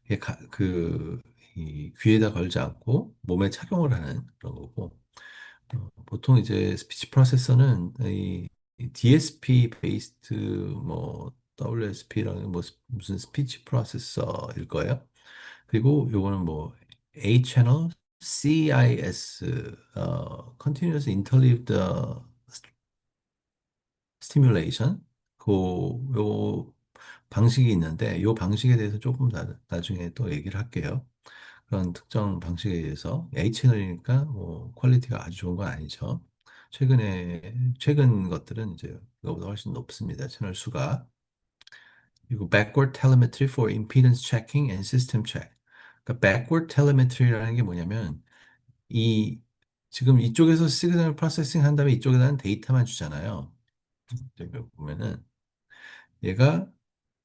이게 이 귀에다 걸지 않고 몸에 착용을 하는 그런 거고, 보통 이제 스피치 프로세서는 이 DSP 베이스드 뭐 WSP라는 뭐 무슨 스피치 프로세서일 거예요. 그리고 요거는 뭐 A 채널 CIS Continuous Interleaved Stimulation 요 방식이 있는데 요 방식에 대해서 조금 나중에 또 얘기를 할게요. 그런 특정 방식에 의해서 A 채널이니까 뭐 퀄리티가 아주 좋은 건 아니죠. 최근 것들은 이제 이거보다 훨씬 높습니다. 채널 수가. 그리고 backward telemetry for impedance checking and system check. 그러니까 backward telemetry라는 게 뭐냐면 이 지금 이쪽에서 시그널 프로세싱 한 다음에 이쪽에다는 데이터만 주잖아요. 여기 보면은 얘가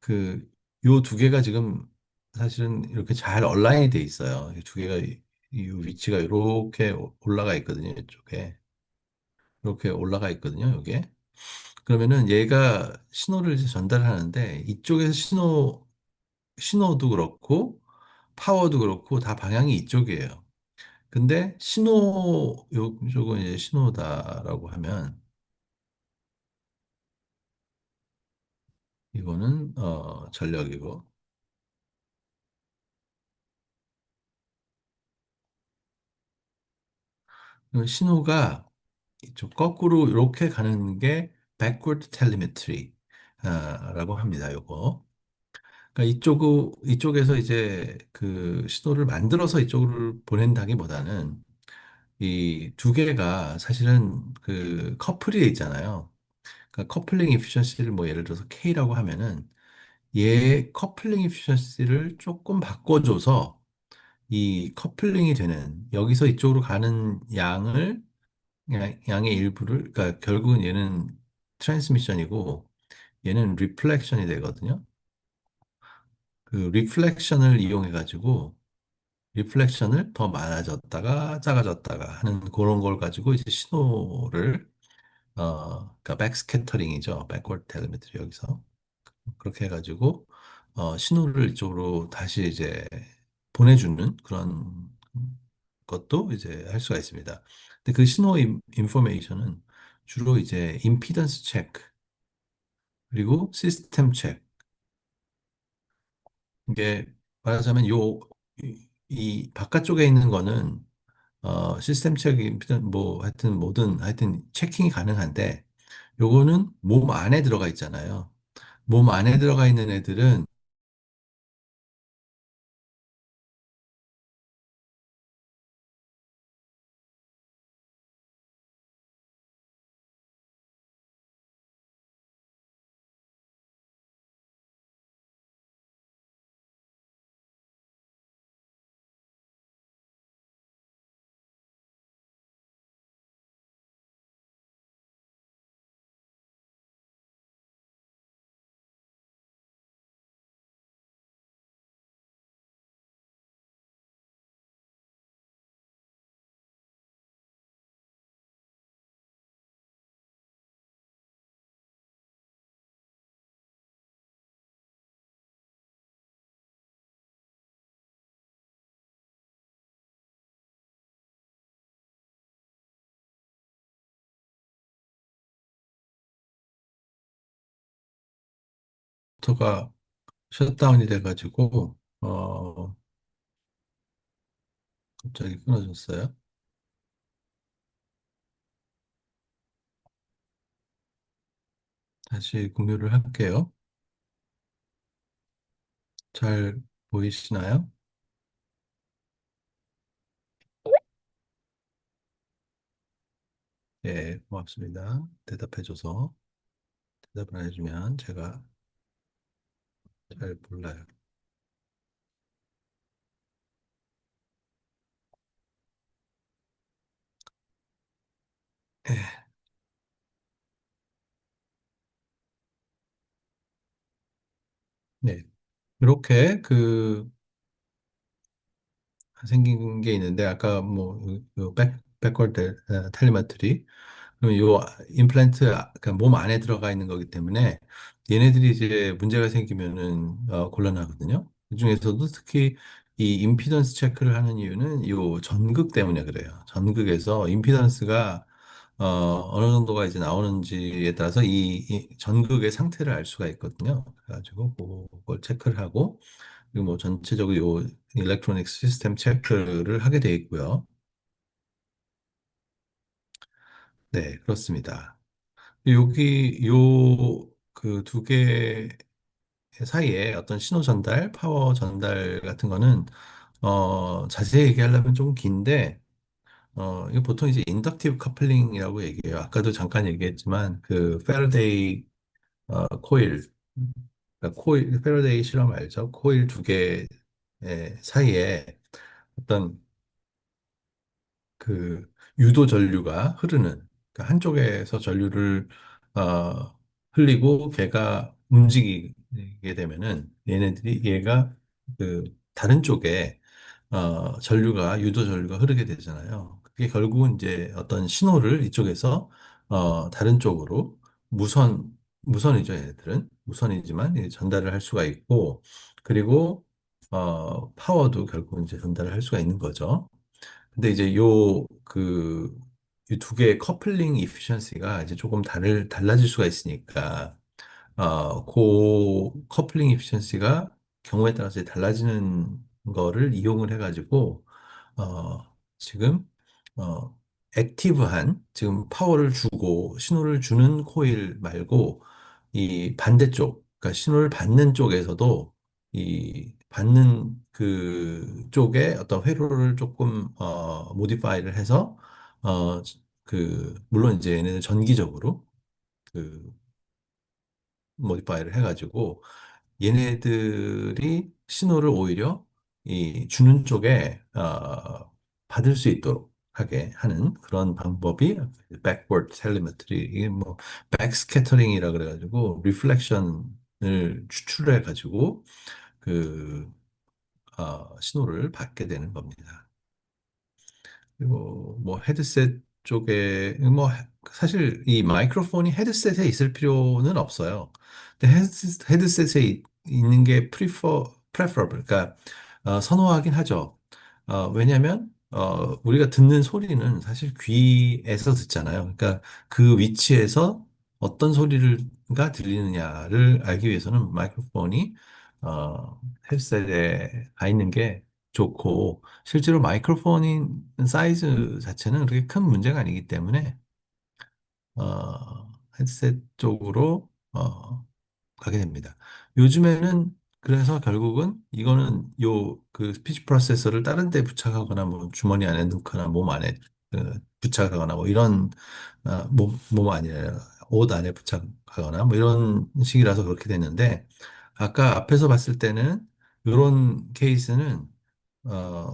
그 요 두 개가 지금 사실은 이렇게 잘 얼라인이 돼 있어요. 이 두 개가 이 위치가 이렇게 올라가 있거든요. 이쪽에 이렇게 올라가 있거든요. 여기에 그러면은 얘가 신호를 이제 전달하는데 이쪽에서 신호도 그렇고 파워도 그렇고 다 방향이 이쪽이에요. 근데 요쪽은 이제 신호다라고 하면 이거는 전력이고 신호가 이쪽 거꾸로 이렇게 가는 게 backward telemetry 라고 합니다. 요거. 그러니까 이쪽에서 이제 그 신호를 만들어서 이쪽으로 보낸다기보다는 이 두 개가 사실은 그 커플이 돼 있잖아요. 그러니까 커플링 이피션시를 뭐 예를 들어서 K라고 하면은 얘 커플링 이피션시를 조금 바꿔줘서 이 커플링이 되는 여기서 이쪽으로 가는 양의 일부를 그러니까 결국은 얘는 트랜스미션이고 얘는 리플렉션이 되거든요. 그 리플렉션을 이용해 가지고 리플렉션을 더 많아졌다가 작아졌다가 하는 그런 걸 가지고 이제 신호를 그러니까 백스캐터링이죠. 백워드 텔레메트리 여기서 그렇게 해가지고 신호를 이쪽으로 다시 이제 보내주는 그런 것도 이제 할 수가 있습니다. 근데 그 신호 인포메이션은 주로 이제 임피던스 체크 그리고 시스템 체크 이게 말하자면 이 바깥쪽에 있는 거는 시스템 체크 임피던 뭐 하여튼 체킹이 가능한데 요거는 몸 안에 들어가 있잖아요. 몸 안에 들어가 있는 애들은 터가 셧다운이 돼가지고 갑자기 끊어졌어요. 다시 공유를 할게요. 잘 보이시나요? 예, 고맙습니다. 대답해줘서 대답을 해주면 제가 잘 몰라요. 예, 네. 이렇게 생긴 게 있는데 아까 뭐 백월드 텔레마트리 그러면 요 임플란트 그러니까 몸 안에 들어가 있는 거기 때문에 얘네들이 이제 문제가 생기면은 곤란하거든요. 그중에서도 특히 이 임피던스 체크를 하는 이유는 요 전극 때문에 그래요. 전극에서 임피던스가 어느 정도가 이제 나오는지에 따라서 이 전극의 상태를 알 수가 있거든요. 그래가지고 그걸 체크를 하고 그리고 뭐 전체적으로 요 일렉트로닉 시스템 체크를 하게 돼 있고요. 네, 그렇습니다. 여기 요 그 두 개 사이에 어떤 신호 전달, 파워 전달 같은 거는 자세히 얘기하려면 좀 긴데 이거 보통 이제 인덕티브 커플링이라고 얘기해요. 아까도 잠깐 얘기했지만 그 패러데이 코일, 그러니까 코일 패러데이 실험 알죠? 코일 두 개 사이에 어떤 그 유도 전류가 흐르는 그러니까 한쪽에서 전류를 흘리고 걔가 움직이게 되면은 얘네들이 얘가 그 다른 쪽에 전류가 유도 전류가 흐르게 되잖아요. 그게 결국은 이제 어떤 신호를 이쪽에서 다른 쪽으로 무선이죠, 얘네들은 무선이지만 이제 전달을 할 수가 있고 그리고 파워도 결국은 이제 전달을 할 수가 있는 거죠. 근데 이제 이 두 개의 커플링 이피션시가 이제 조금 달라질 수가 있으니까, 그 커플링 이피션시가 경우에 따라서 달라지는 거를 이용을 해가지고, 어, 지금, 어, 액티브한, 지금 파워를 주고 신호를 주는 코일 말고, 이 반대쪽, 그러니까 신호를 받는 쪽에서도 이 받는 그 쪽에 어떤 회로를 조금 모디파이를 해서 물론 이제 얘네는 전기적으로 그 모디파이를 해가지고 얘네들이 신호를 오히려 이 주는 쪽에 받을 수 있도록 하게 하는 그런 방법이 backward telemetry 이게 뭐 backscattering이라 그래가지고 리플렉션을 추출해 가지고 그 신호를 받게 되는 겁니다. 그리고 뭐 헤드셋 쪽에 뭐 사실 이 마이크로폰이 헤드셋에 있을 필요는 없어요. 근데 헤드셋에 있는 게 preferable, 그러니까 선호하긴 하죠. 왜냐하면 우리가 듣는 소리는 사실 귀에서 듣잖아요. 그러니까 그 위치에서 어떤 소리가 들리느냐를 알기 위해서는 마이크로폰이 헤드셋에 가 있는 게 좋고 실제로 마이크로폰인 사이즈 자체는 그렇게 큰 문제가 아니기 때문에 헤드셋 쪽으로 가게 됩니다. 요즘에는 그래서 결국은 이거는 요 그 스피치 프로세서를 다른 데 부착하거나 뭐 주머니 안에 넣거나 몸 안에 부착하거나 뭐 이런 몸 아니라 옷 안에 부착하거나 뭐 이런 식이라서 그렇게 됐는데 아까 앞에서 봤을 때는 이런 케이스는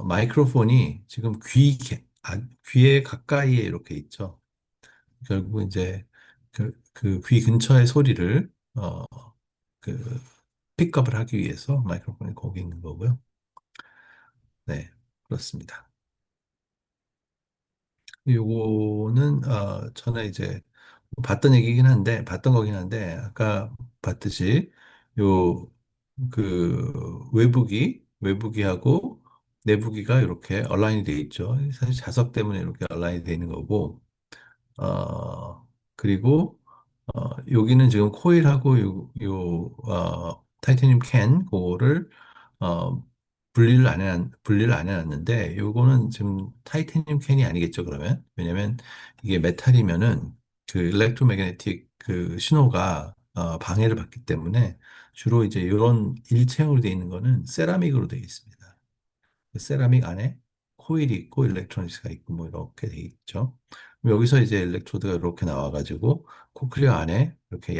마이크로폰이 지금 귀에 가까이에 이렇게 있죠. 결국 이제 그 귀 근처의 소리를 그 픽업을 하기 위해서 마이크로폰이 거기 있는 거고요. 네, 그렇습니다. 요거는 전에 이제 봤던 거긴 한데 아까 봤듯이 요 외부기하고 내부기가 이렇게 얼라인이 돼 있죠. 사실 자석 때문에 이렇게 얼라인이 돼 있는 거고 그리고 여기는 지금 코일하고 타이타늄 캔 그거를 어, 분리를 안 해놨는데 요거는 지금 타이타늄 캔이 아니겠죠, 그러면? 왜냐면 이게 메탈이면은 그 일렉트로매그네틱 그 신호가 방해를 받기 때문에 주로 이제 이런 일체형으로 되어 있는 거는 세라믹으로 되어 있습니다. 그 세라믹 안에 코일이 있고 일렉트로니스가 있고 뭐 이렇게 돼 있죠. 그럼 여기서 이제 일렉트로드가 이렇게 나와가지고 코클리어 안에 이렇게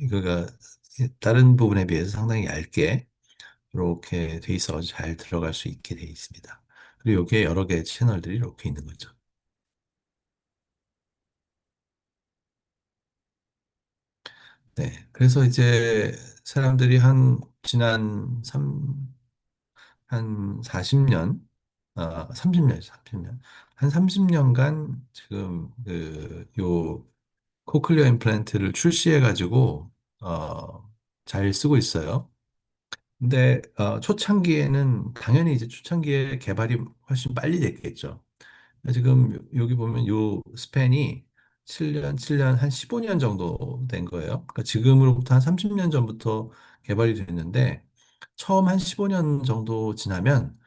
그가 다른 부분에 비해서 상당히 얇게 이렇게 돼 있어서 잘 들어갈 수 있게 돼 있습니다. 그리고 여기에 여러 개의 채널들이 이렇게 있는 거죠. 네. 그래서 이제 사람들이 한 40년, 30년. 한 30년간 지금 코클리어 임플란트를 출시해가지고, 잘 쓰고 있어요. 근데 초창기에는 당연히 이제 초창기에 개발이 훨씬 빨리 됐겠죠. 지금 여기 보면 요 스팬이 7년, 7년, 한 15년 정도 된 거예요. 그러니까 지금으로부터 한 30년 전부터 개발이 됐는데 처음 한 15년 정도 지나면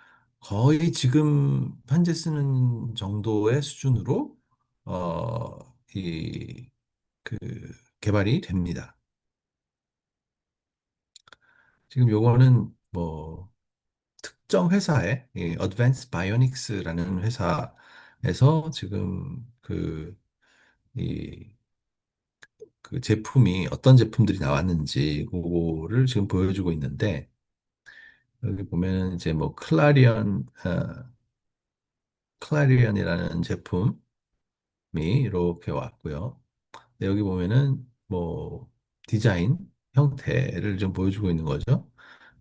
거의 지금 현재 쓰는 정도의 수준으로 어, 이, 그 개발이 됩니다. 지금 요거는 뭐 특정 회사에 이 어드밴스 바이오닉스라는 회사에서 지금 이, 그 제품이 어떤 제품들이 나왔는지 그거를 지금 보여주고 있는데 여기 보면 이제 뭐 클라리언이라는 제품이 이렇게 왔고요. 근데 여기 보면은 뭐 디자인 형태를 좀 보여주고 있는 거죠.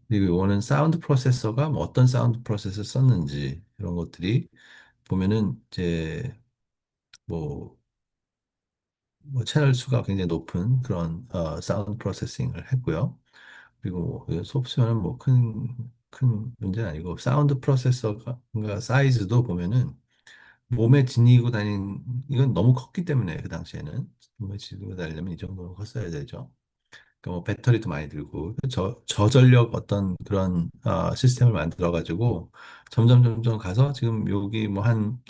그리고 이거는 사운드 프로세서가 뭐 어떤 사운드 프로세서 썼는지 이런 것들이 보면은 이제 뭐, 뭐 채널 수가 굉장히 높은 그런 사운드 프로세싱을 했고요. 그리고 소프트웨어는 뭐 큰 문제는 아니고 사운드 프로세서가 사이즈도 보면은 몸에 지니고 다닌 이건 너무 컸기 때문에 그 당시에는 몸에 지니고 다니려면 이 정도는 컸어야 되죠. 그러니까 뭐 배터리도 많이 들고 저전력 어떤 그런 시스템을 만들어 가지고 점점 가서 지금 여기 뭐 한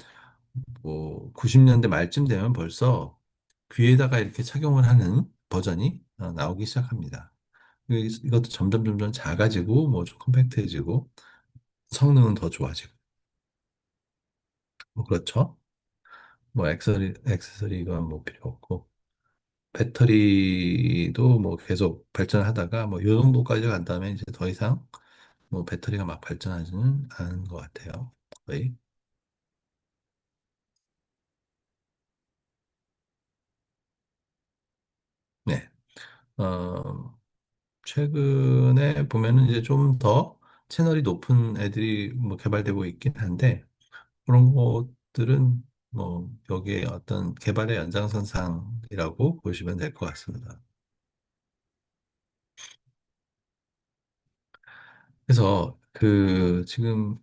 뭐 90년대 말쯤 되면 벌써 귀에다가 이렇게 착용을 하는 버전이 나오기 시작합니다. 이것도 점점 작아지고 뭐 좀 컴팩트해지고 성능은 더 좋아지고 뭐 그렇죠. 뭐 액세서리가 뭐 필요 없고 배터리도 뭐 계속 발전하다가 뭐 이 정도까지 간 다음에 이제 더 이상 뭐 배터리가 막 발전하지는 않은 것 같아요. 거의. 네. 어, 최근에 보면은 이제 좀 더 채널이 높은 애들이 뭐 개발되고 있긴 한데 그런 것들은 뭐 여기에 어떤 개발의 연장선상이라고 보시면 될 것 같습니다. 그래서 지금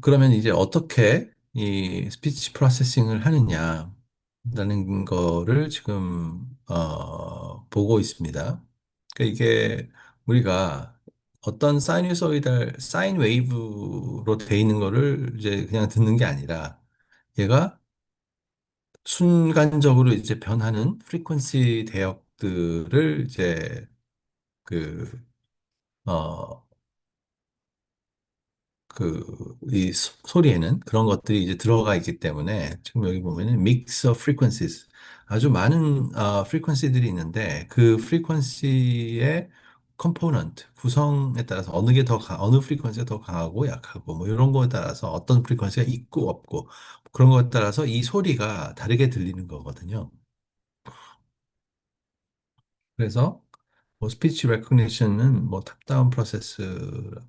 그러면 이제 어떻게 이 스피치 프로세싱을 하느냐라는 거를 지금 보고 있습니다. 그러니까 이게 우리가 어떤 사이누소이달 사인 웨이브로 돼 있는 거를 이제 그냥 듣는 게 아니라 얘가 순간적으로 이제 변하는 프리퀀시 대역들을 이제 그, 어, 이 소리에는 그런 것들이 이제 들어가 있기 때문에 지금 여기 보면은 mix of frequencies 아주 많은 frequency들이 있는데 그 frequency의 component 구성에 따라서 어느 frequency가 더 강하고 약하고 뭐 이런 거에 따라서 어떤 frequency가 있고 없고 그런 거에 따라서 이 소리가 다르게 들리는 거거든요. 그래서 뭐 스피치 레코니션은 뭐 탑다운 프로세스라고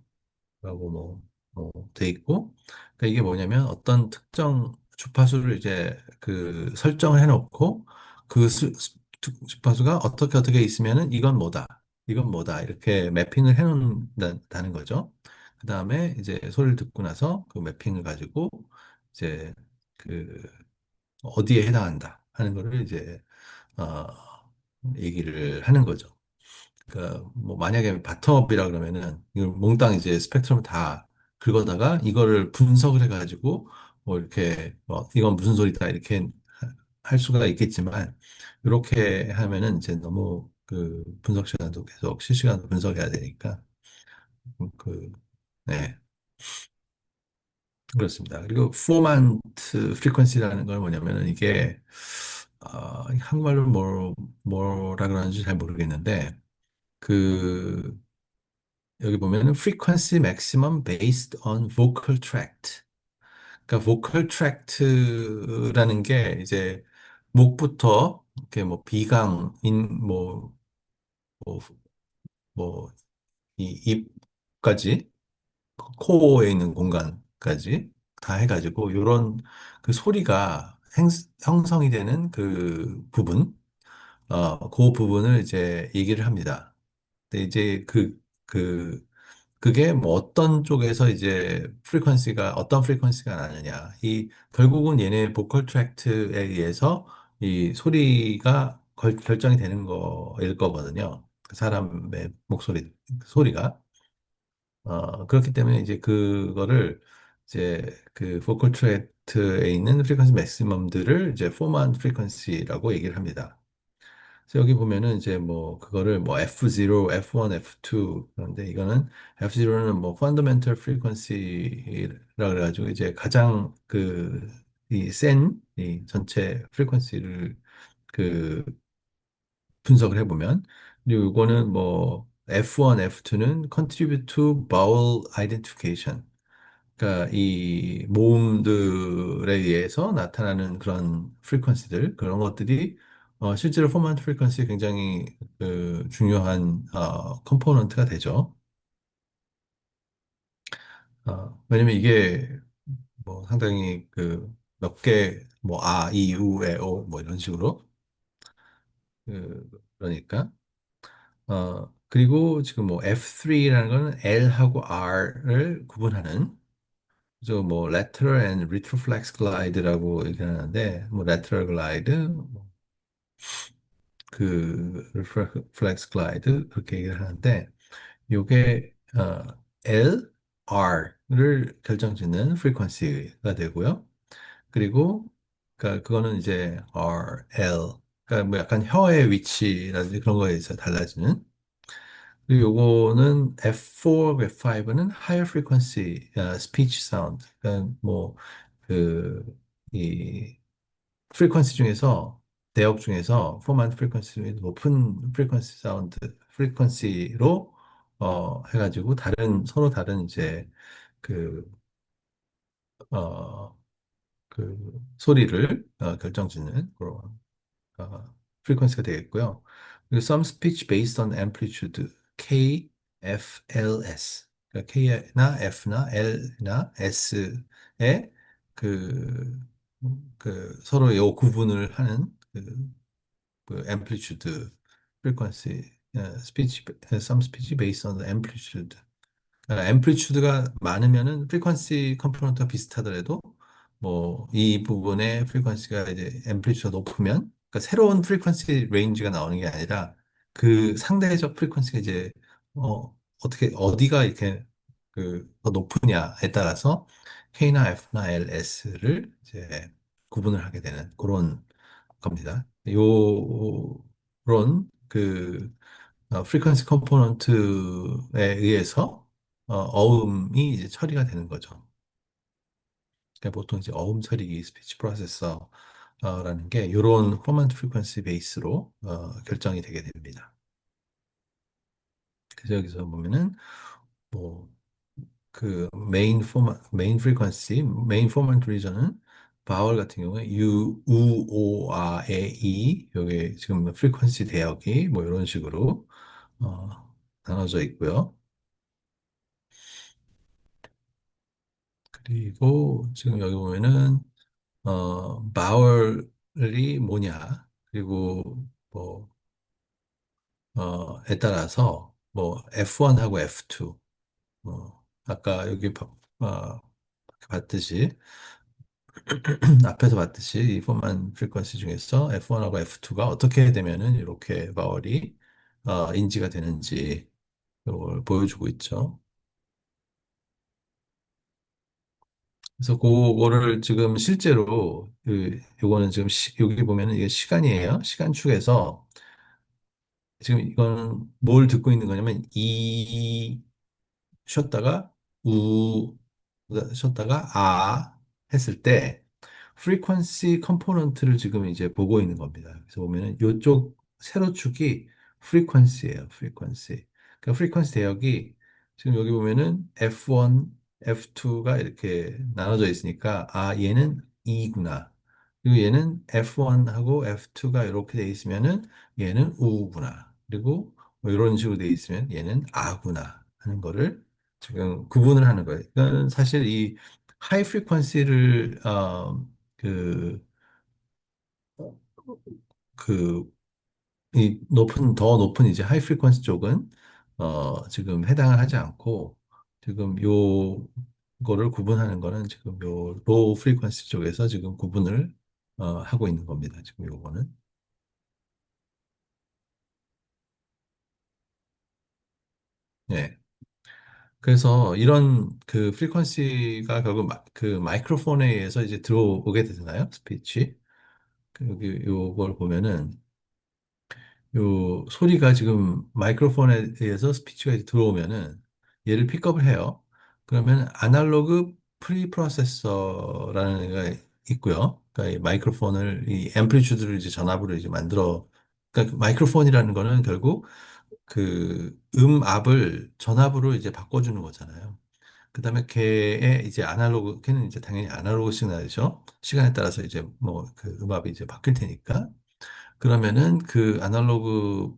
돼 있고 그러니까 이게 뭐냐면 어떤 특정 주파수를 이제 설정을 해놓고 주파수가 어떻게 있으면은 이건 뭐다 이렇게 매핑을 해놓는다는 거죠. 그 다음에 이제 소리를 듣고 나서 그 매핑을 가지고 이제 그 어디에 해당한다 하는 거를 이제 어, 얘기를 하는 거죠. 그러니까 뭐 만약에 바텀업이라 그러면은 이걸 몽땅 이제 스펙트럼을 다 긁어다가 이거를 분석을 해가지고 뭐 이렇게 뭐 이건 무슨 소리다 이렇게 할 수가 있겠지만 이렇게 하면은 이제 너무 분석 시간도 계속 실시간으로 분석해야 되니까 그 네. 그렇습니다. 그리고 포만트 프리퀀시라는 건 뭐냐면은 이게 한국말로 뭐라 그러는지 잘 모르겠는데 그 여기 보면은 frequency maximum based on vocal tract. 그러니까 vocal tract라는 게 이제 목부터 이렇게 뭐 비강, 뭐, 뭐, 이 입까지 코어에 있는 공간까지 다 해가지고 이런 그 소리가 형성이 되는 그 부분, 그 부분을 이제 얘기를 합니다. 근데 이제 그게 뭐 어떤 쪽에서 이제 프리퀀시가 어떤 프리퀀시가 나느냐. 이 결국은 얘네 보컬 트랙트에 의해서 이 소리가 결정이 되는 거일 거거든요. 그 사람의 목소리 소리가 그렇기 때문에 이제 그거를 이제 그 보컬 트랙트에 있는 프리퀀시 맥시멈들을 이제 포만 프리퀀시라고 얘기를 합니다. 그래서 여기 보면은 이제 뭐 그거를 뭐 F0, F1, F2 그런데 이거는 F0는 뭐 fundamental frequency라 그래가지고 이제 가장 그 이 센 이 전체 프리퀀시를 그 분석을 해보면 그리고 이거는 뭐 F1, F2는 contribute to vowel identification 그러니까 이 모음들에 의해서 나타나는 그런 프리퀀시들 그런 것들이 실제로 포먼트 프리퀀시에 굉장히 그 중요한 컴포넌트가 되죠. 왜냐면 이게 뭐 상당히 그 몇 개 뭐 이, 우, 에, 오 뭐 이런 식으로 그러니까 그리고 지금 뭐 F3라는 거는 L하고 R을 구분하는 그래서 뭐 lateral and retroflex glide라고 얘기하는데 뭐 lateral glide, 그 retroflex glide 그렇게 얘기를 하는데 요게 L, R를 결정짓는 frequency가 되고요. 그리고 그러니까 그거는 이제 R, L 그러니까 뭐 약간 혀의 위치라든지 그런 거에 있어 달라지는 그리고 요거는 F4, F5는 higher frequency speech sound. 그러니까 뭐그 이 프리퀀시 중에서 대역 중에서 포먼트 프리퀀시 중에 높은 프리퀀시 사운드 프리퀀시로 해가지고 다른 서로 다른 이제 그 어 그 소리를 결정짓는 그런 프리퀀시가 되겠고요. 그리고 some speech based on amplitude K, F, L, S. 그러니까 K나 F나 L나 S의 그, 그 서로 요 구분을 하는 그 amplitude, frequency, speech, some speech based on the amplitude. 앰플리튜드가 많으면은 프리퀀시 컴포넌트가 비슷하더라도 뭐 이 부분의 프리퀀시가 이제 앰플리튜드가 높으면 그러니까 새로운 프리퀀시 레인지가 나오는 게 아니라 그 상대적 프리퀀시가 이제 어떻게 어디가 이렇게 그 더 높으냐에 따라서 K나 F나 L, S를 이제 구분을 하게 되는 그런 겁니다. 요런 그 프리퀀시 컴포넌트에 의해서 어음이 이제 처리가 되는 거죠. 그러니까 보통 이제 어음 처리기 스피치 프로세서라는 게 이런 포먼트 프리퀀시 베이스로 결정이 되게 됩니다. 그래서 여기서 보면은 뭐 그 메인 프리퀀시 메인 포먼트 리전은 바월 같은 경우에 U, 우, 오, 아, 에, 이 요게 지금 프리퀀시 대역이 뭐 이런 식으로 나눠져 있고요. 그리고 지금 여기 보면은 바울이 뭐냐 그리고 뭐 에 따라서 뭐 F1하고 F2 아까 여기 봤듯이 앞에서 봤듯이 이 포만 프리퀀시 중에서 F1하고 F2가 어떻게 되면은 이렇게 바울이 인지가 되는지 이걸 보여주고 있죠. 그래서 그거를 지금 실제로 요거는 지금 여기 보면은 이게 시간이에요. 시간축에서 지금 이거는 뭘 듣고 있는 거냐면 이 쉬었다가 우 쉬었다가 아 했을 때 프리퀀시 컴포넌트를 지금 이제 보고 있는 겁니다. 그래서 보면은 이쪽 세로축이 프리퀀시예요. 프리퀀시. 그러니까 프리퀀시 대역이 지금 여기 보면은 F1, F2가 이렇게 나눠져 있으니까 아 얘는 E구나. 그리고 얘는 F1하고 F2가 이렇게 돼 있으면은 얘는 우구나. 그리고 뭐 이런 식으로 돼 있으면 얘는 아구나 하는 거를 지금 구분을 하는 거예요. 그러니까 사실 이 하이 프리퀀시를 그, 그, 이 더 높은 이제 하이 프리퀀시 쪽은 지금 해당을 하지 않고, 지금 요거를 구분하는 거는 지금 요 로우 프리퀀시 쪽에서 지금 구분을 하고 있는 겁니다. 지금 요거는. 예. 그래서 이런 그 프리퀀시가 결국 그 마이크로폰에 의해서 이제 들어오게 되잖아요. 스피치. 그 여기 요걸 보면은 요 소리가 지금 마이크로폰에 의해서 스피치가 이제 들어오면은 얘를 픽업을 해요. 그러면 아날로그 프리 프로세서라는 애가 있고요. 그러니까 이 마이크로폰을 이 앰플리튜드를 이제 전압으로 이제 만들어 그러니까 그 마이크로폰이라는 거는 결국 그 음압을 전압으로 이제 바꿔주는 거잖아요. 그다음에 걔의 이제 아날로그 걔는 이제 당연히 아날로그 시그널이죠. 시간에 따라서 이제 뭐 그 음압이 이제 바뀔 테니까. 그러면은 그 아날로그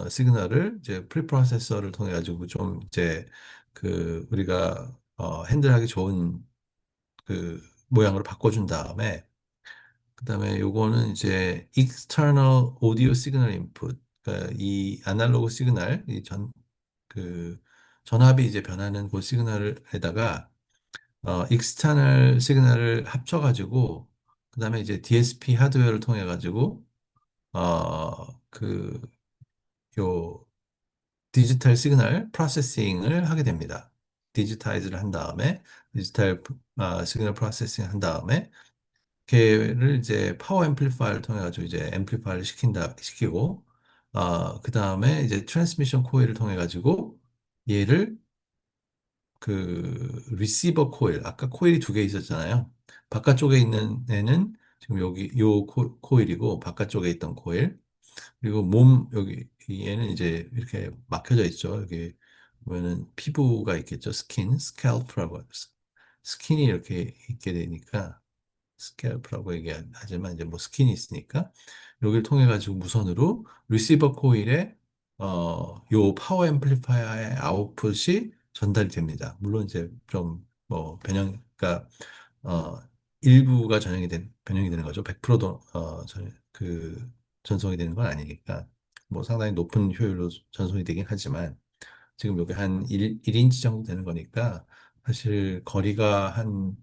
시그널을 이제 프리프로세서를 통해 가지고 좀 이제 그 우리가 핸들하기 좋은 그 모양으로 바꿔준 다음에 그다음에 요거는 이제 external audio signal input 그러니까 이 아날로그 시그널 이 전 그 전압이 이제 변하는 그 시그널에다가 external 시그널을 합쳐가지고 그다음에 이제 DSP 하드웨어를 통해 가지고 그, 요, 디지털 시그널 프로세싱을 하게 됩니다. 디지타이즈를 한 다음에, 디지털 시그널 프로세싱 한 다음에, 걔를 이제 파워 앰플리파이어를 통해 가지고 이제 앰플리파이를 시키고, 그 다음에 이제 트랜스미션 코일을 통해 가지고 얘를 그 리시버 코일, 아까 코일이 두 개 있었잖아요. 바깥쪽에 있는 애는 지금 여기 요 코일이고, 바깥쪽에 있던 코일, 그리고 몸 여기 얘는 이제 이렇게 막혀져 있죠. 여기 보면은 피부가 있겠죠. 스캘프라고 스킨이 이렇게 있게 되니까 스캘프라고 얘기하지만 이제 뭐 스킨이 있으니까 여기를 통해 가지고 무선으로 리시버 코일에 요 파워 앰플리파이어의 아웃풋이 전달이 됩니다. 물론 이제 좀 뭐 그러니까 어, 일부가 변형이 되는 거죠. 100%도, 전송이 되는 건 아니니까, 뭐 상당히 높은 효율로 전송이 되긴 하지만, 지금 여기 한 1인치 정도 되는 거니까, 사실 거리가 한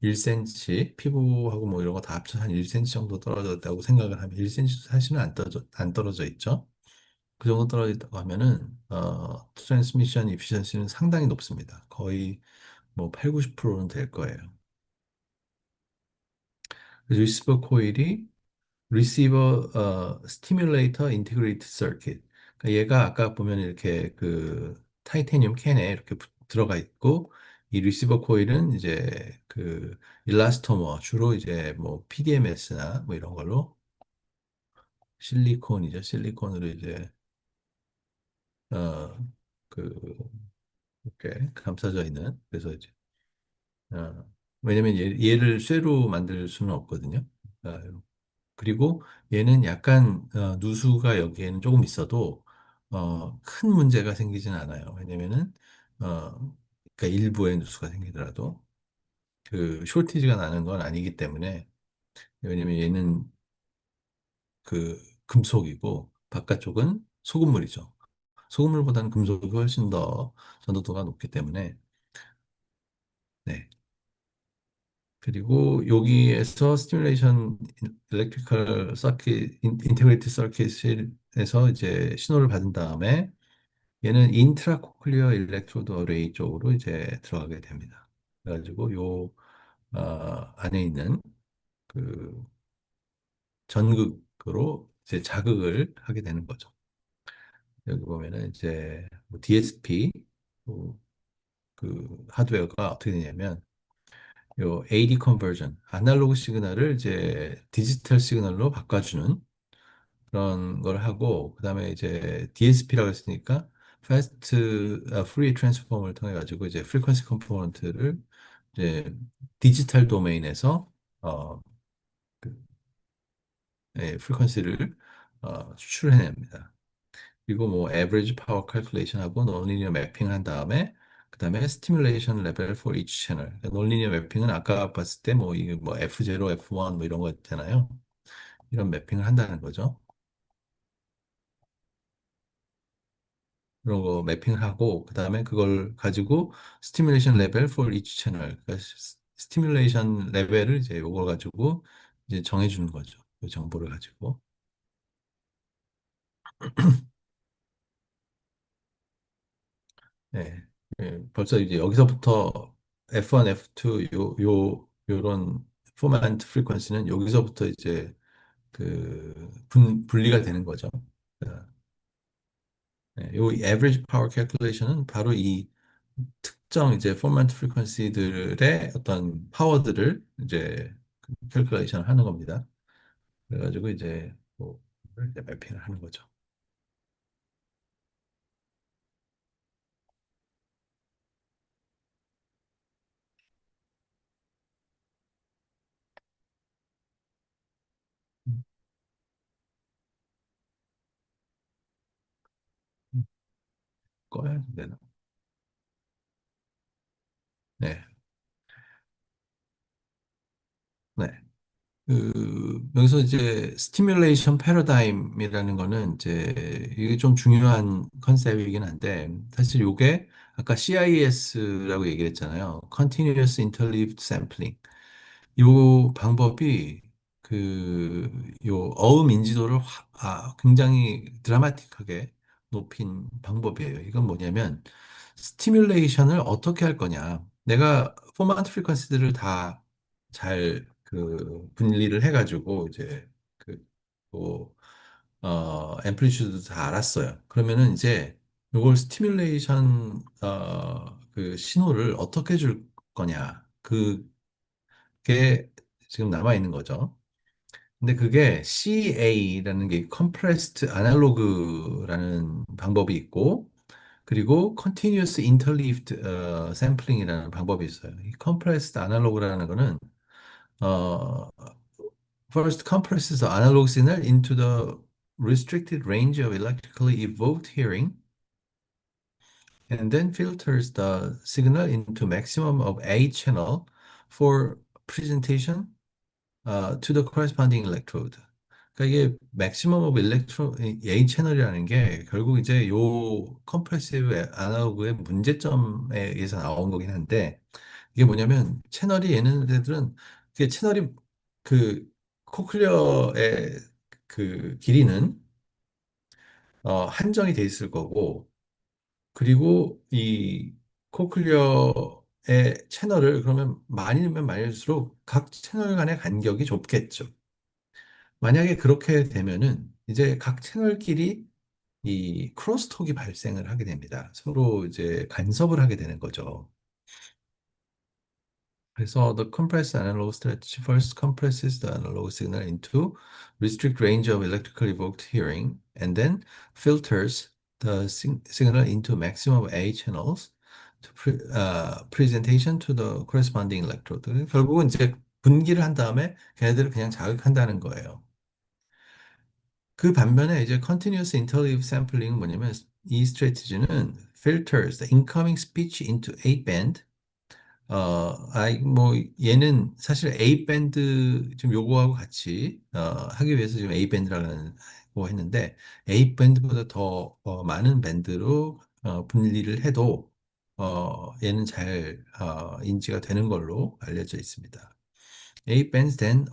1cm, 피부하고 뭐 이런 거 다 합쳐서 한 1cm 정도 떨어졌다고 생각을 하면, 1cm 사실은 안 떨어져 있죠. 그 정도 떨어졌다고 하면은, 트랜스미션 이피션시는 상당히 높습니다. 거의 뭐 8, 90%는 될 거예요. 리시버 코일이 리시버 스티뮬레이터 인티그레이트 서킷. 그러니까 얘가 아까 보면 이렇게 그 타이타늄 캔에 이렇게 들어가 있고 이 리시버 코일은 이제 그 일라스토머 주로 이제 뭐 PDMS나 뭐 이런 걸로 실리콘이죠. 실리콘으로 이제 어그 이렇게 감싸져 있는 그래서 이제 왜냐면 얘를 쇠로 만들 수는 없거든요. 그리고 얘는 약간 누수가 여기에는 조금 있어도 큰 문제가 생기진 않아요. 왜냐면은 그러니까 일부의 누수가 생기더라도 그 쇼티지가 나는 건 아니기 때문에 왜냐면 얘는 그 금속이고 바깥쪽은 소금물이죠. 소금물보다는 금속이 훨씬 더 전도도가 높기 때문에 네. 그리고 여기에서 스티뮬레이션 일렉트리컬 서킷 인테그레이티드 서킷에서 이제 신호를 받은 다음에 얘는 인트라코클리어 일렉트로드 어레이 쪽으로 이제 들어가게 됩니다. 그래가지고 요 안에 있는 그 전극으로 이제 자극을 하게 되는 거죠. 여기 보면은 이제 뭐 DSP 그 하드웨어가 어떻게 되냐면 요 AD 컨버전 아날로그 시그널을 이제 디지털 시그널로 바꿔주는 그런 걸 하고 그다음에 이제 DSP라고 했으니까 Fast Fourier Transform을 통해 가지고 이제 프리퀀시 컴포넌트를 이제 디지털 도메인에서 어, 그, 프리퀀시를 추출해냅니다. 그리고 뭐 average power calculation하고 nonlinear 매핑을 한 다음에 그다음에 stimulation level for each channel. 그러니까 nonlinear 매핑은 아까 봤을 때 뭐 이게 뭐 F0, F1 뭐 이런 거 있잖아요. 이런 매핑을 한다는 거죠. 그런 거 매핑을 하고 그다음에 그걸 가지고 스티뮬레이션 레벨 for each 채널 그러니까 스티뮬레이션 레벨을 이제 요걸 가지고 이제 정해 주는 거죠. 그 정보를 가지고. 네. 벌써 이제 여기서부터 F1, F2 요런 포먼트 프리퀀시는 여기서부터 이제 그 분리가 되는 거죠. 어, 요 average power calculation은 바로 이 특정 이제 포먼트 프리퀀시들의 어떤 파워들을 이제 캘큘레이션 하는 겁니다. 그래가지고 이제 뭐 이제 매핑을 하는 거죠. 음, 꺼야 되나? 네, 네. 여기서 이제 스티뮬레이션 패러다임이라는 거는 이제 이게 좀 중요한 컨셉이긴 한데 사실 이게 아까 CIS라고 얘기를 했잖아요. Continuous Interleaved Sampling. 요 방법이 요 어음 인지도를 굉장히 드라마틱하게 높인 방법이에요. 이건 뭐냐면 스티뮬레이션을 어떻게 할 거냐. 내가 포먼트 프리퀀시들을 다 잘 분리를 해가지고 이제 뭐, 앰플리튜드도 다 알았어요. 그러면은 이제 요걸 스티뮬레이션 신호를 어떻게 줄 거냐. 그게 지금 남아 있는 거죠. 근데 그게 CA라는 게 Compressed Analog라는 방법이 있고 그리고 Continuous Interleaved Sampling이라는 방법이 있어요. 이 Compressed Analog라는 거는 어, first compresses the analog signal into the restricted range of electrically evoked hearing and then filters the signal into maximum of A channel for presentation to the corresponding electrode. 그러니까 이게 maximum of electro A 채널이라는 게 결국 이제 요 컴프레시브 아날로그의 문제점에 의해서 나온 거긴 한데 이게 뭐냐면 채널이 얘네들은 이게 채널이 그 코클리어의 길이는 한정이 돼 있을 거고 그리고 이 코클리어의 채널을 그러면 많이 넣으면 많을수록 각 채널 간의 간격이 좁겠죠. 만약에 그렇게 되면은 이제 각 채널끼리 이 크로스톡이 발생을 하게 됩니다. 서로 이제 간섭을 하게 되는 거죠. 그래서 the compressed analog strategy first compresses the analog signal into restrict range of electrical evoked hearing and then filters the signal into maximum A channels to presentation to the corresponding electrode. 결국은 이제 분기를 한 다음에 걔네들을 그냥 자극한다는 거예요. 그 반면에 이제 continuous interleaved sampling은 뭐냐면 이 스트래티지는 filters the incoming speech into A band 뭐, 얘는 사실 A밴드 지금 요거하고 같이, 하기 위해서 지금 A밴드라는 거 했는데, A밴드보다 더 많은 밴드로 분리를 해도, 얘는 잘, 인지가 되는 걸로 알려져 있습니다. A-band then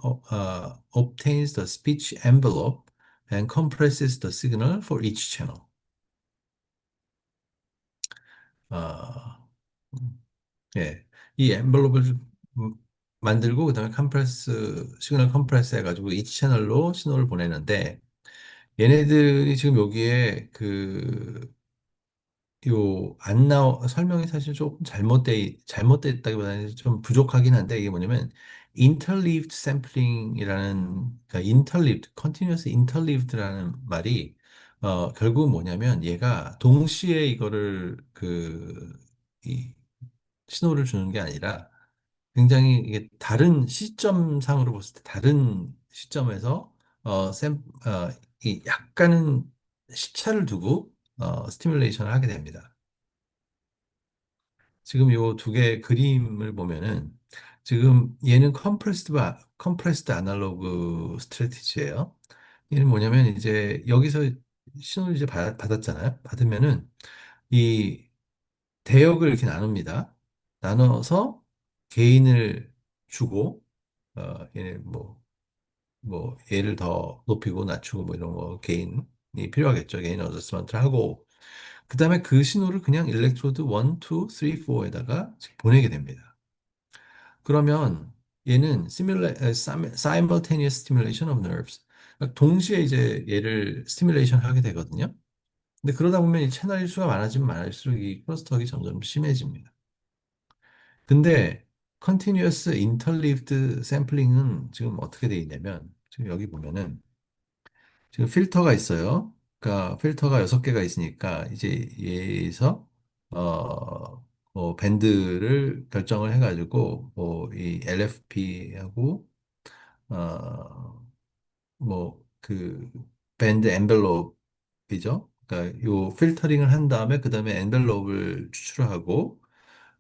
obtains the speech envelope and compresses the signal for each channel. 어, 예. 이 엔벨롭을 만들고 그다음에 컴프레스 시그널 컴프레스 해가지고 each 채널로 신호를 보내는데 얘네들이 지금 여기에 안 나오 설명이 사실 조금 잘못됐다기보다는 좀 부족하긴 한데 이게 뭐냐면 interleaved sampling이라는 그러니까 interleaved continuous interleaved라는 말이 결국 뭐냐면 얘가 동시에 이거를 이 신호를 주는 게 아니라 굉장히 이게 다른 시점상으로 봤을 때 다른 시점에서 이 약간은 시차를 두고 스티뮬레이션을 하게 됩니다. 지금 요 두 개의 그림을 보면은 지금 얘는 컴프레스드 아날로그 스트래티지예요. 얘는 뭐냐면 이제 여기서 신호를 이제 받았잖아요. 받으면은 이 대역을 이렇게 나눕니다. 나눠서 개인을 주고, 얘 뭐, 얘를 더 높이고 낮추고 뭐 이런 거 개인이 필요하겠죠. 개인 어저스먼트를 하고, 그 다음에 그 신호를 그냥 일렉트로드 1, 2, 3, 4에다가 보내게 됩니다. 그러면 얘는 simultaneous stimulation of nerves. 그러니까 동시에 이제 얘를 스티뮬레이션 하게 되거든요. 근데 그러다 보면 이 채널 수가 많아지면 많아질수록 이 크로스톡이 점점 심해집니다. 근데 continuous interleaved sampling은 지금 어떻게 돼 있냐면 지금 여기 보면은 지금 필터가 있어요. 그러니까 필터가 6개가 있으니까 이제 얘에서 뭐 밴드를 결정을 해가지고 뭐 이 LFP하고 뭐 그 밴드 엔벨롭이죠. 그러니까 요 필터링을 한 다음에 그 다음에 엔벨롭을 추출하고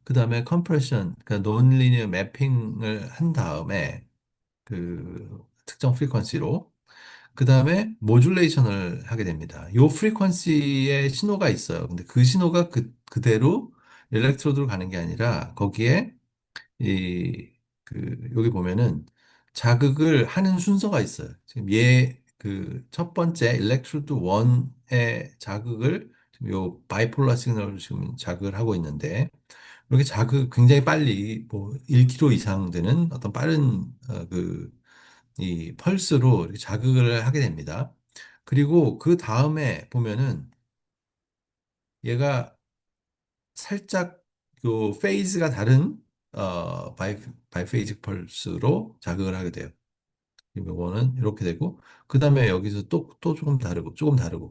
그 다음에 컴프레션, 그러니까 논리니어 매핑을 한 다음에 그 특정 프리퀀시로 그 다음에 모듈레이션을 하게 됩니다. 요 프리퀀시에 신호가 있어요. 근데 그 신호가 그대로 일렉트로드로 가는 게 아니라 거기에 여기 보면은 자극을 하는 순서가 있어요. 지금 그 첫 번째 일렉트로드 1의 자극을 지금 요 바이폴라 시그널로 지금 자극을 하고 있는데 이렇게 굉장히 빨리 뭐 1km 이상 되는 어떤 빠른 이 펄스로 이렇게 자극을 하게 됩니다. 그리고 그 다음에 보면은 얘가 살짝 요 페이즈가 다른 바이페이직 펄스로 자극을 하게 돼요. 이거는 이렇게 되고 그 다음에 여기서 또 조금 다르고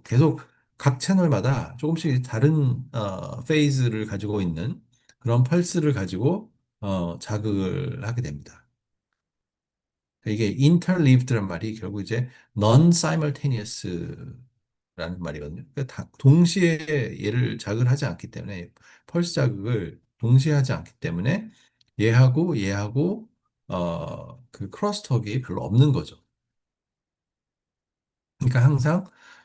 계속 각 채널마다 조금씩 다른 페이즈를 가지고 있는 그런 펄스를 가지고 자극을 하게 됩니다. 이게 interleaved란 말이 결국 이제 non-simultaneous라는 말이거든요. 그러니까 동시에 얘를 자극을 하지 않기 때문에 펄스 자극을 동시에 하지 않기 때문에 얘하고 그 크로스톡이 별로 없는 거죠. 그러니까 항상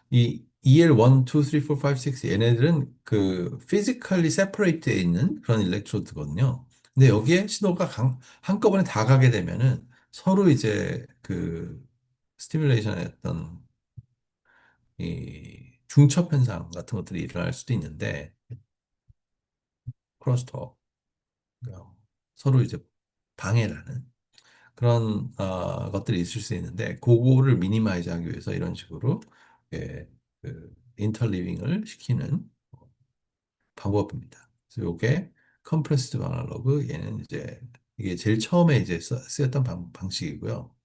이 EL 1, 2, 3, 4, 5, 6 얘네들은 그 physically separate 돼 있는 그런 일렉트로드거든요. 근데 여기에 신호가 한꺼번에 다 가게 되면은 서로 이제 그 스티뮬레이션의 어떤 이 중첩 현상 같은 것들이 일어날 수도 있는데 크로스톡 서로 이제 방해를 하는 그런 것들이 있을 수 있는데 그거를 미니마이즈 하기 위해서 이런 식으로 예, 그 인터리빙을 시키는 방법입니다. 그래서 이게 컴프레스드 아날로그 얘는 이제 이게 제일 처음에 이제 쓰였던 방식이고요.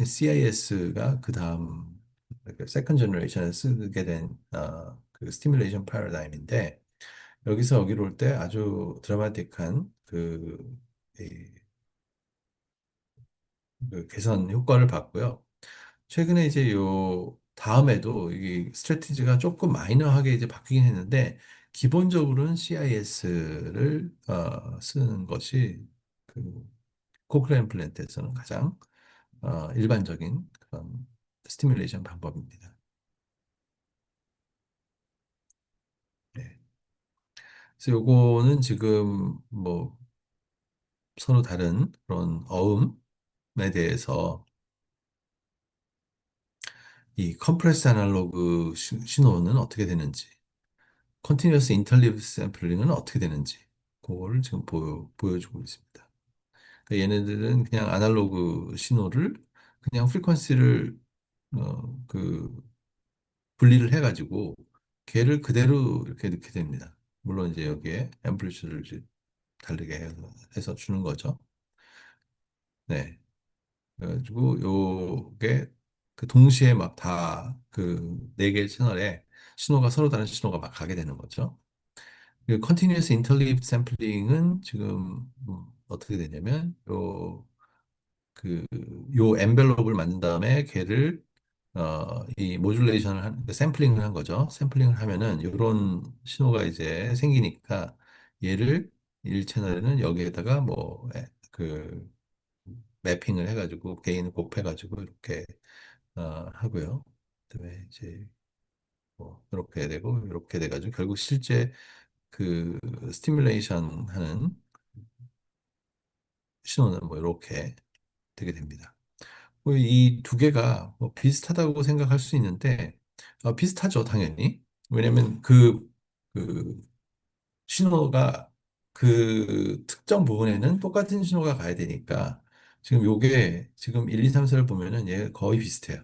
CIS가 그 다음 세컨 제너레이션에 쓰게 된 그 스티뮬레이션 패러다임인데 여기서 여기로 올 때 아주 드라마틱한 이, 그 개선 효과를 봤고요. 최근에 이제 요 다음에도 이 스트래티지가 조금 마이너하게 이제 바뀌긴 했는데 기본적으로는 CIS를 쓰는 것이 그 코크레 임플란트에서는 가장 일반적인 그런 스티뮬레이션 방법입니다. 네. 그래서 요거는 지금 뭐 서로 다른 그런 어음에 대해서 이 컴프레스 아날로그 신호는 어떻게 되는지 컨티뉴어스 인터리브 샘플링은 어떻게 되는지 그거를 지금 보여주고 있습니다. 그러니까 얘네들은 그냥 아날로그 신호를 그냥 프리퀀시를 그 분리를 해가지고 걔를 그대로 이렇게 넣게 됩니다. 물론 이제 여기에 앰플리튜드를 이제 다르게 해서 주는 거죠. 네. 그래가지고 요게 그 동시에 막 다 그 네 개의 채널에 신호가 서로 다른 신호가 막 가게 되는 거죠. 그 컨티뉴어스 인터립 샘플링은 지금 어떻게 되냐면 요 엔벨롭을 만든 다음에 걔를 이 모듈레이션을 그 샘플링을 한 거죠. 샘플링을 하면은 요런 신호가 이제 생기니까 얘를 1채널에는 여기에다가 그 매핑을 해가지고 개인 곱해가지고 이렇게 하고요. 그다음에 이제 뭐 이렇게 되고 이렇게 돼가지고 결국 실제 그 스티뮬레이션 하는 신호는 뭐 이렇게 되게 됩니다. 이 두 개가 뭐 비슷하다고 생각할 수 있는데 비슷하죠, 당연히. 왜냐면 그 신호가 그 특정 부분에는 똑같은 신호가 가야 되니까 지금 요게 지금 1, 2, 3, 4를 보면은 얘 거의 비슷해요.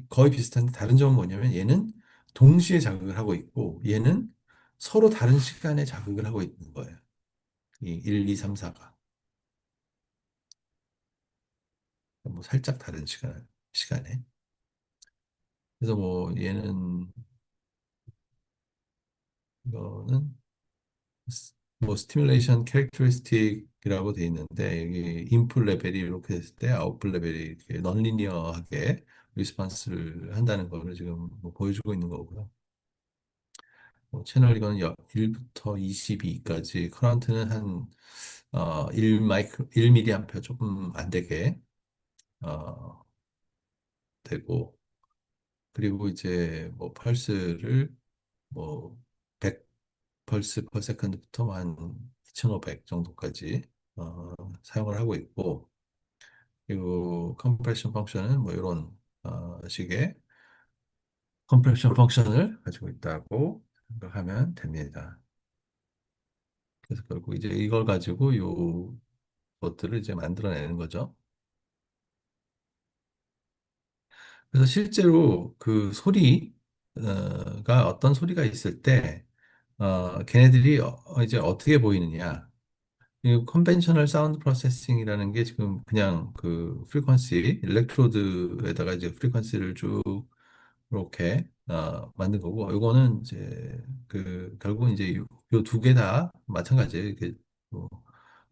거의 비슷한데 다른 점은 뭐냐면 얘는 동시에 자극을 하고 있고 얘는 서로 다른 시간에 자극을 하고 있는 거예요. 이 1, 2, 3, 4가. 뭐 살짝 다른 시간에. 그래서 뭐 얘는 이거는 뭐 스티뮬레이션 캐릭터리스틱이라고 돼 있는데 여기 인풋 레벨이 이렇게 됐을 때 아웃풋 레벨이 이렇게 넌리니어하게 리스폰스를 한다는 거를 지금 뭐 보여주고 있는 거고요. 뭐 채널 이건 1부터 22까지 커런트는 한 1 밀리암페어 조금 안 되게 어, 되고 그리고 이제 뭐 펄스를 뭐 100 펄스 퍼 세컨드부터 한 2500 정도까지 사용을 하고 있고 그리고 컴프레션 펑션은 뭐 이런 식의 컴프레션 펑션을 가지고 있다고 생각하면 됩니다. 그래서 결국 이제 이걸 가지고 요 것들을 이제 만들어내는 거죠. 그래서 실제로 그 소리가 어떤 소리가 있을 때 걔네들이 이제 어떻게 보이느냐 이 컨벤셔널 사운드 프로세싱이라는 게 지금 그냥 그 프리퀀시 일렉트로드에다가 이제 프리퀀시를 쭉 이렇게 만든 거고 이거는 이제 그 결국은 이제 요 두 개 다 마찬가지예요. 이게 뭐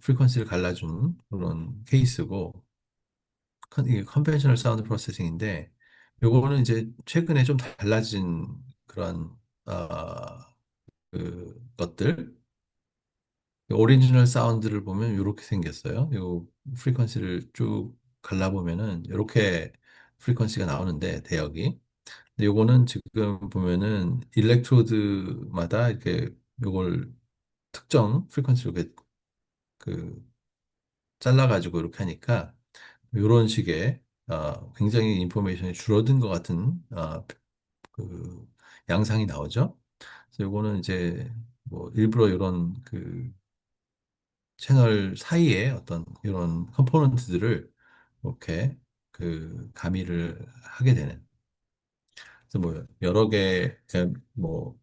프리퀀시를 갈라준 그런 케이스고 이게 컨벤셔널 사운드 프로세싱인데 요거는 이제 최근에 좀 달라진 그런 그 것들 오리지널 사운드를 보면 이렇게 생겼어요. 요 프리퀀시를 쭉 갈라보면은 이렇게 프리퀀시가 나오는데 대역이. 근데 요거는 지금 보면은 일렉트로드마다 이렇게 요걸 특정 프리퀀시로 이렇게 그 잘라가지고 이렇게 하니까 요런 식의 굉장히 인포메이션이 줄어든 것 같은 그 양상이 나오죠. 그래서 요거는 이제 뭐 일부러 이런 그 채널 사이에 어떤 이런 컴포넌트들을 이렇게 그 가미를 하게 되는. 그래서 뭐 여러 개, 그냥 뭐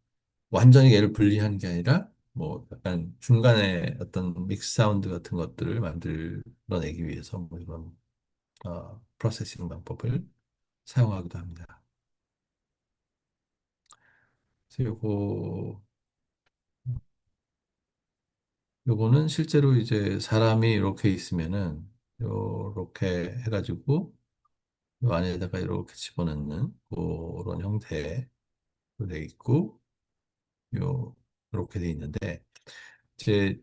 완전히 얘를 분리하는 게 아니라 뭐 약간 중간에 어떤 믹스 사운드 같은 것들을 만들어내기 위해서 뭐 이런 프로세싱 방법을 사용하기도 합니다. 그래서 요거는 실제로 이제 사람이 이렇게 있으면은 요렇게 해가지고 요 안에다가 이렇게 집어넣는 그런 형태로 돼 있고 요 이렇게 돼 있는데 이제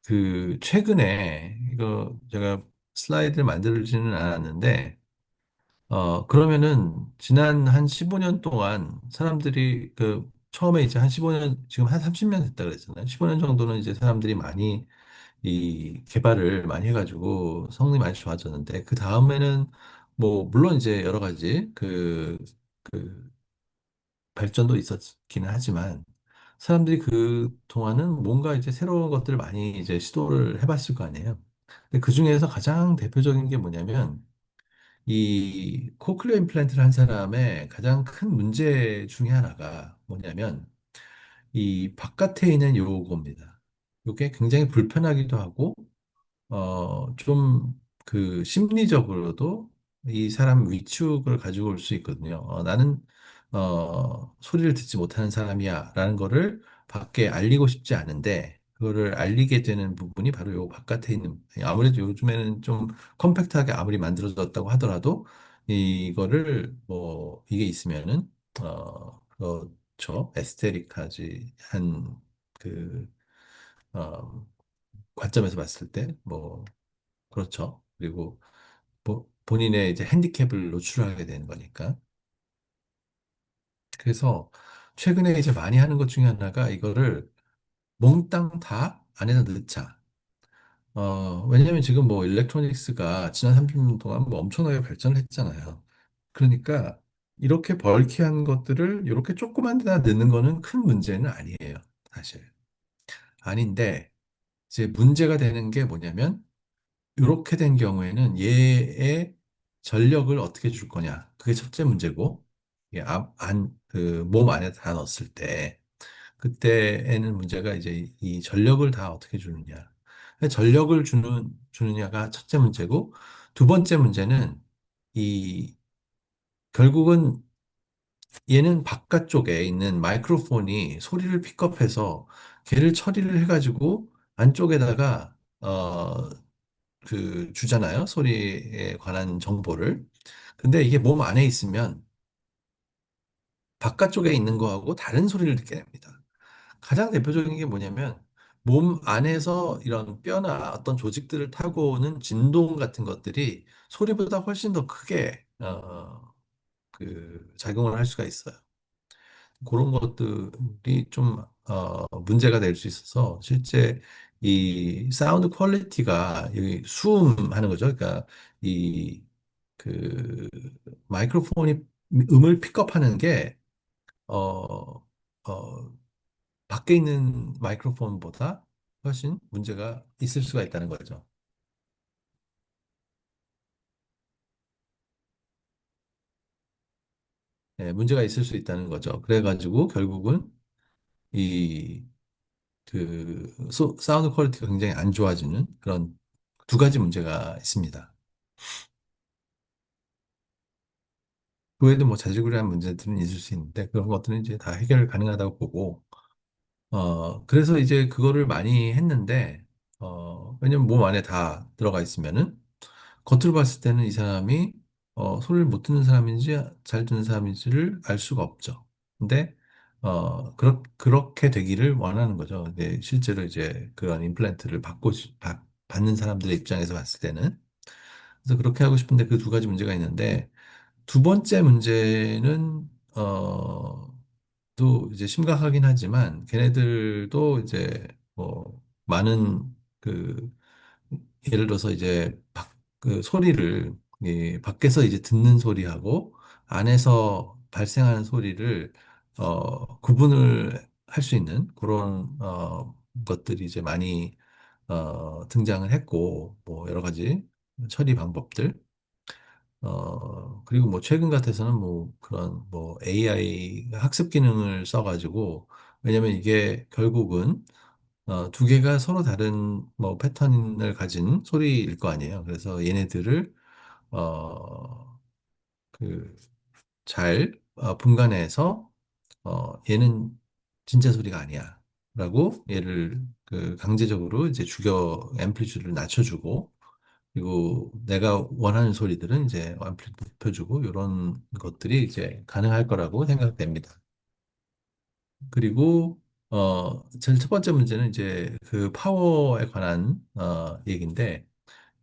그 최근에 이거 제가 슬라이드를 만들지는 않았는데 그러면은 지난 한 15년 동안 사람들이 그 처음에 이제 한 15년 지금 한 30년 됐다 그랬잖아요. 15년 정도는 이제 사람들이 많이 이 개발을 많이 해가지고 성능이 많이 좋아졌는데 그 다음에는 뭐 물론 이제 여러 가지 그 발전도 있었기는 하지만 사람들이 그 동안은 뭔가 이제 새로운 것들을 많이 이제 시도를 해봤을 거 아니에요. 근데 그 중에서 가장 대표적인 게 뭐냐면 이 코클리어 임플란트를 한 사람의 가장 큰 문제 중에 하나가 뭐냐면 이 바깥에 있는 요거입니다. 이게 굉장히 불편하기도 하고 좀 그 심리적으로도 이 사람 위축을 가지고 올 수 있거든요. 나는 소리를 듣지 못하는 사람이야 라는 거를 밖에 알리고 싶지 않은데 그거를 알리게 되는 부분이 바로 요 바깥에 있는 아무래도 요즘에는 좀 컴팩트하게 아무리 만들어졌다고 하더라도 이거를 뭐 이게 있으면은 그렇죠. 에스테릭하지 한그 관점에서 봤을 때, 뭐, 그렇죠. 그리고 본인의 이제 핸디캡을 노출하게 되는 거니까. 그래서 최근에 이제 많이 하는 것 중에 하나가 이거를 몽땅 다 안에다 넣자. 왜냐면 지금 뭐 일렉트로닉스가 지난 30년 동안 뭐 엄청나게 발전을 했잖아요. 그러니까 이렇게 벌키한 것들을 이렇게 조그만 데다 넣는 거는 큰 문제는 아니에요. 사실. 아닌데 이제 문제가 되는 게 뭐냐면 이렇게 된 경우에는 얘의 전력을 어떻게 줄 거냐. 그게 첫째 문제고, 이게 몸 안에 다 넣었을 때, 그때에는 문제가 이제 이 전력을 다 어떻게 주느냐. 전력을 주느냐가 첫째 문제고, 두 번째 문제는 이, 결국은 얘는 바깥쪽에 있는 마이크로폰이 소리를 픽업해서 걔를 처리를 해가지고 안쪽에다가, 주잖아요. 소리에 관한 정보를. 근데 이게 몸 안에 있으면 바깥쪽에 있는 거하고 다른 소리를 듣게 됩니다. 가장 대표적인 게 뭐냐면 몸 안에서 이런 뼈나 어떤 조직들을 타고 오는 진동 같은 것들이 소리보다 훨씬 더 크게 작용을 할 수가 있어요. 그런 것들이 좀 문제가 될 수 있어서 실제 이 사운드 퀄리티가 이 수음하는 거죠. 그러니까 이 그 마이크로폰이 음을 픽업하는 게 어, 어, 밖에 있는 마이크로폰보다 훨씬 문제가 있을 수가 있다는 거죠. 예, 문제가 있을 수 있다는 거죠. 그래가지고 결국은 이 사운드 퀄리티가 굉장히 안 좋아지는 그런 두 가지 문제가 있습니다. 그 외에도 뭐 자질구레한 문제들은 있을 수 있는데 그런 것들은 이제 다 해결 가능하다고 보고 그래서 이제 그거를 많이 했는데 왜냐면 몸 안에 다 들어가 있으면은 겉으로 봤을 때는 이 사람이 소리를 못 듣는 사람인지 잘 듣는 사람인지를 알 수가 없죠. 근데 그렇게 되기를 원하는 거죠. 근데 실제로 이제 그런 임플란트를 받는 사람들의 입장에서 봤을 때는 그래서 그렇게 하고 싶은데 그 두 가지 문제가 있는데 두 번째 문제는 또 이제 심각하긴 하지만 걔네들도 이제 뭐 많은 그 예를 들어서 이제 그 소리를 밖에서 이제 듣는 소리하고 안에서 발생하는 소리를 구분을 할 수 있는 그런 것들이 이제 많이 등장을 했고 뭐 여러 가지 처리 방법들 그리고 뭐 최근 같아서는 뭐 그런 뭐 AI 학습 기능을 써가지고 왜냐면 이게 결국은 두 개가 서로 다른 뭐 패턴을 가진 소리일 거 아니에요. 그래서 얘네들을 어, 그 분간해서 얘는 진짜 소리가 아니야. 라고 얘를 강제적으로 이제 앰플리튜드를 낮춰주고 그리고 내가 원하는 소리들은 이제 앰플리튜드 높여주고 이런 것들이 이제 가능할 거라고 생각됩니다. 그리고 제일 첫 번째 문제는 이제 그 파워에 관한 얘기인데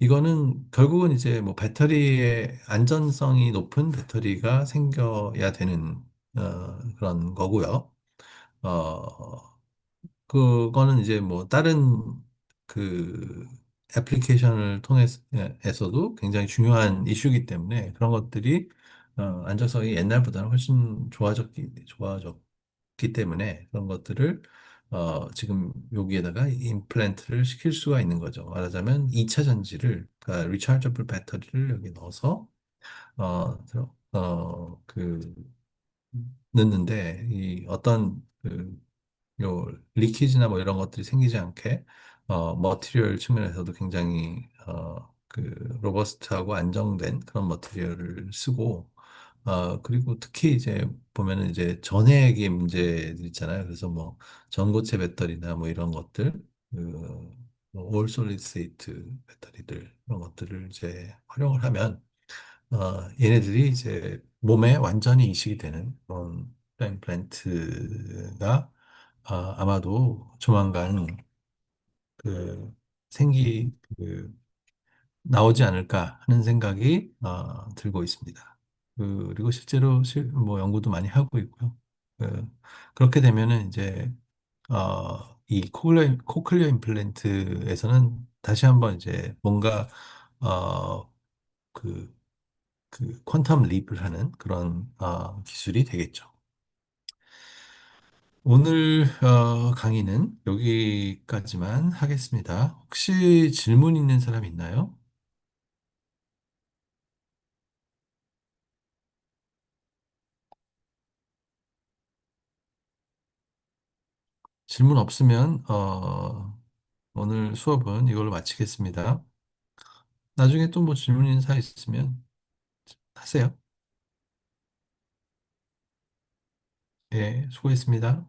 이거는 결국은 이제 뭐 배터리의 안전성이 높은 배터리가 생겨야 되는 그런 거고요. 어, 그거는 이제 뭐 다른 그 애플리케이션을 통해서도 굉장히 중요한 이슈이기 때문에 그런 것들이 안정성이 옛날보다는 훨씬 좋아졌기 때문에 그런 것들을 지금 여기에다가 임플란트를 시킬 수가 있는 거죠. 말하자면 2차 전지를 그러니까 리차저블 배터리를 여기 넣어서 그 넣는데 이 어떤 요 리키지나 뭐 이런 것들이 생기지 않게 머티리얼 측면에서도 굉장히 로버스트하고 안정된 그런 머티리얼을 쓰고 그리고 특히 이제 보면은 이제 전해기 문제들 있잖아요. 그래서 뭐 전고체 배터리나 뭐 이런 것들 올 솔리드 스테이트 배터리들 이런 것들을 이제 활용을 하면 얘네들이 이제 몸에 완전히 이식이 되는 그런 임플란트가 아마도 조만간 그 생기 나오지 않을까 하는 생각이 들고 있습니다. 그리고 실제로 뭐 연구도 많이 하고 있고요. 그렇게 되면은 이제 이 코클리어 임플란트에서는 다시 한번 이제 뭔가 어, 그, 그 퀀텀 립을 하는 그런 기술이 되겠죠. 오늘 강의는 여기까지만 하겠습니다. 혹시 질문 있는 사람 있나요? 질문 없으면 오늘 수업은 이걸로 마치겠습니다. 나중에 또 뭐 질문 있는 사람 있으면 하세요. 예, 수고했습니다.